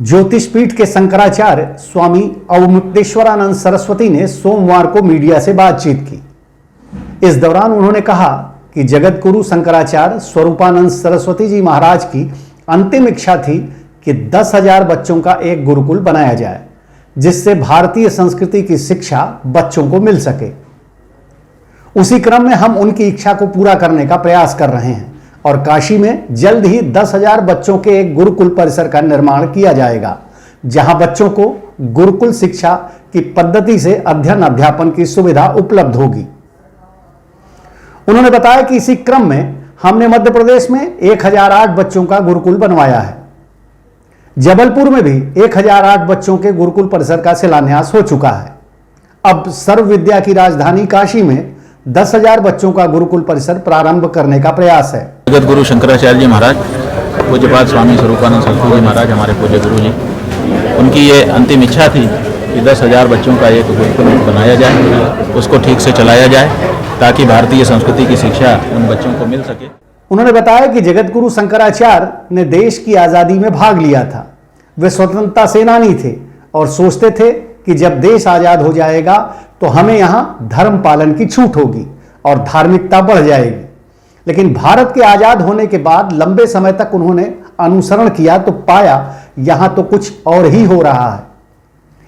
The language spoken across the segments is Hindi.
ज्योतिषपीठ के शंकराचार्य स्वामी अवमुक्तेश्वरानंद सरस्वती ने सोमवार को मीडिया से बातचीत की। इस दौरान उन्होंने कहा कि जगत गुरु शंकराचार्य स्वरूपानंद सरस्वती जी महाराज की अंतिम इच्छा थी कि 10,000 बच्चों का एक गुरुकुल बनाया जाए, जिससे भारतीय संस्कृति की शिक्षा बच्चों को मिल सके। उसी क्रम में हम उनकी इच्छा को पूरा करने का प्रयास कर रहे हैं और काशी में जल्द ही 10,000 बच्चों के एक गुरुकुल परिसर का निर्माण किया जाएगा, जहां बच्चों को गुरुकुल शिक्षा की पद्धति से अध्ययन अध्यापन की सुविधा उपलब्ध होगी। उन्होंने बताया कि इसी क्रम में हमने मध्य प्रदेश में 1008 बच्चों का गुरुकुल बनवाया है। जबलपुर में भी 1008 बच्चों के गुरुकुल परिसर का शिलान्यास हो चुका है। अब सर्व विद्या की राजधानी काशी में 10,000 बच्चों का गुरुकुल परिसर प्रारंभ करने का प्रयास है। जगत गुरु शंकराचार्य जी महाराज, पूज्यपाद स्वामी स्वरूपानंद सरस्वती जी महाराज, हमारे पूज्य गुरु जी, उनकी ये अंतिम इच्छा थी कि 10,000 बच्चों का एक गुरुकुल बनाया जाए, उसको ठीक से चलाया जाए ताकि भारतीय संस्कृति की शिक्षा उन बच्चों को मिल सके। उन्होंने बताया कि जगत गुरु शंकराचार्य ने देश की आज़ादी में भाग लिया था। वे स्वतंत्रता सेनानी थे और सोचते थे कि जब देश आज़ाद हो जाएगा तो हमें यहाँ धर्म पालन की छूट होगी और धार्मिकता बढ़ जाएगी। लेकिन भारत के आज़ाद होने के बाद लंबे समय तक उन्होंने अनुसरण किया तो पाया यहाँ तो कुछ और ही हो रहा है।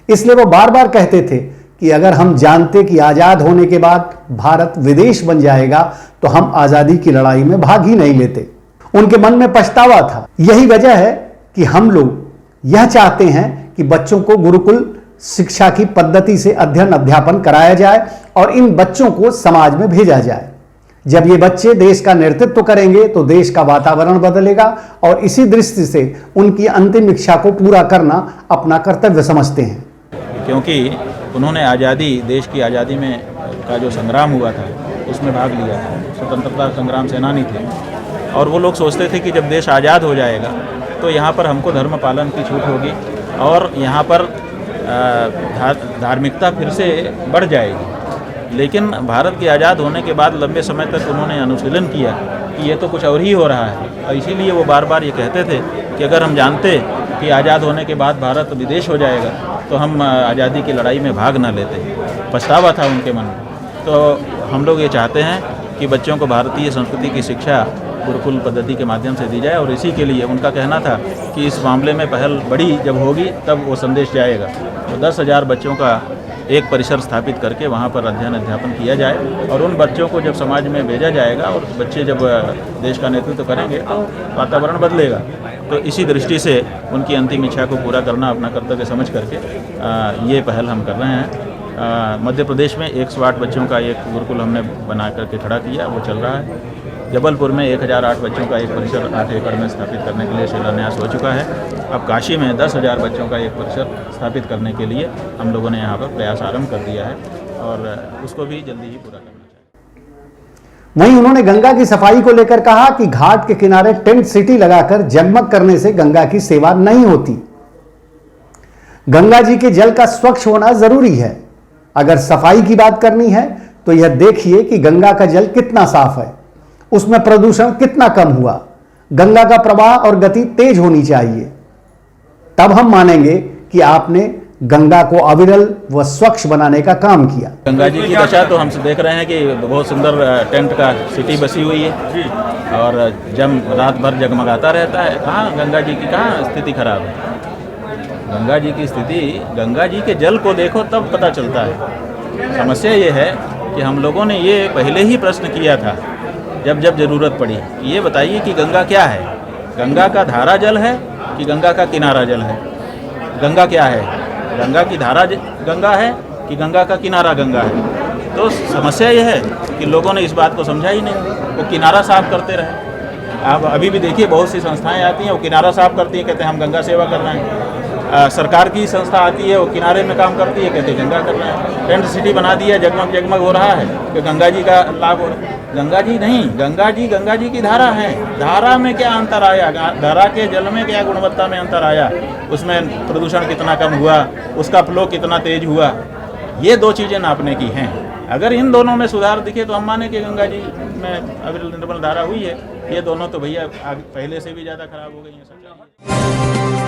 इसलिए वो बार बार कहते थे कि अगर हम जानते कि आज़ाद होने के बाद भारत विदेश बन जाएगा तो हम आज़ादी की लड़ाई में भाग ही नहीं लेते। उनके मन में पछतावा था। यही वजह है कि हम लोग यह चाहते हैं कि बच्चों को गुरुकुल शिक्षा की पद्धति से अध्ययन अध्यापन कराया जाए और इन बच्चों को समाज में भेजा जाए। जब ये बच्चे देश का नेतृत्व करेंगे तो देश का वातावरण बदलेगा और इसी दृष्टि से उनकी अंतिम इच्छा को पूरा करना अपना कर्तव्य समझते हैं। क्योंकि उन्होंने आज़ादी, देश की आज़ादी में का जो संग्राम हुआ था उसमें भाग लिया था, स्वतंत्रता संग्राम सेनानी थे और वो लोग सोचते थे कि जब देश आज़ाद हो जाएगा तो यहाँ पर हमको धर्म पालन की छूट होगी और यहाँ पर धार्मिकता फिर से बढ़ जाएगी। लेकिन भारत के आज़ाद होने के बाद लंबे समय तक उन्होंने अनुशीलन किया कि ये तो कुछ और ही हो रहा है और इसीलिए वो बार बार ये कहते थे कि अगर हम जानते कि आज़ाद होने के बाद भारत विदेश हो जाएगा तो हम आज़ादी की लड़ाई में भाग ना लेते। पछतावा था उनके मन में। तो हम लोग ये चाहते हैं कि बच्चों को भारतीय संस्कृति की शिक्षा गुरुकुल पद्धति के माध्यम से दी जाए और इसी के लिए उनका कहना था कि इस मामले में पहल बड़ी जब होगी तब वो संदेश जाएगा। तो 10,000 बच्चों का एक परिसर स्थापित करके वहाँ पर अध्ययन अध्यापन किया जाए और उन बच्चों को जब समाज में भेजा जाएगा और बच्चे जब देश का नेतृत्व करेंगे तो वातावरण बदलेगा। तो इसी दृष्टि से उनकी अंतिम इच्छा को पूरा करना अपना कर्तव्य समझ करके ये पहल हम कर रहे हैं। मध्य प्रदेश में 108 बच्चों का एक गुरुकुल हमने बना करके खड़ा किया, वो चल रहा है। जबलपुर में 1008 बच्चों का एक परिसर 8 एकड़ में स्थापित करने के लिए शिलान्यास हो चुका है। अब काशी में 10,000 बच्चों का एक परिसर स्थापित करने के लिए हम लोगों ने यहाँ पर प्रयास आरंभ कर दिया है और उसको भी जल्दी ही पूरा करना चाहिए। वहीं उन्होंने गंगा की सफाई को लेकर कहा कि घाट के किनारे टेंट सिटी लगाकर जगमग करने से गंगा की सेवा नहीं होती। गंगा जी के जल का स्वच्छ होना जरूरी है। अगर सफाई की बात करनी है तो यह देखिए कि गंगा का जल कितना साफ है, उसमें प्रदूषण कितना कम हुआ। गंगा का प्रवाह और गति तेज होनी चाहिए, तब हम मानेंगे कि आपने गंगा को अविरल व स्वच्छ बनाने का काम किया। गंगा जी की दशा तो हम देख रहे हैं कि बहुत सुंदर टेंट का सिटी बसी हुई है और रात भर जगमगाता रहता है। कहाँ गंगा जी की कहाँ स्थिति खराब है? गंगा जी की स्थिति, गंगा जी के जल को देखो तब पता चलता है। समस्या ये है कि हम लोगों ने ये पहले ही प्रश्न किया था जब जब जरूरत पड़ी, ये बताइए कि गंगा क्या है? गंगा का धारा जल है कि गंगा का किनारा जल है? गंगा क्या है? गंगा की धारा गंगा है कि गंगा का किनारा गंगा है? तो समस्या ये है कि लोगों ने इस बात को समझा ही नहीं, वो किनारा साफ करते रहे। आप अभी भी देखिए बहुत सी संस्थाएं आती हैं, वो किनारा साफ करती हैं, कहते हैं हम गंगा सेवा कर रहे हैं। सरकार की संस्था आती है, वो किनारे में काम करती है, कहते हैं गंगा कर रहे हैं। टेंट सिटी बना दिया, जगमग जगमग हो रहा है कि गंगा जी का लाभ हो रहा है। गंगा जी नहीं, गंगा जी की धारा है। धारा में क्या अंतर आया? धारा के जल में क्या गुणवत्ता में अंतर आया? उसमें प्रदूषण कितना कम हुआ? उसका फ्लो कितना तेज हुआ? ये दो चीज़ें नापने की हैं। अगर इन दोनों में सुधार दिखे तो हम माने कि गंगा जी में अविरल निर्मल धारा हुई है। ये दोनों तो भैया पहले से भी ज़्यादा खराब हो गई हैं सब।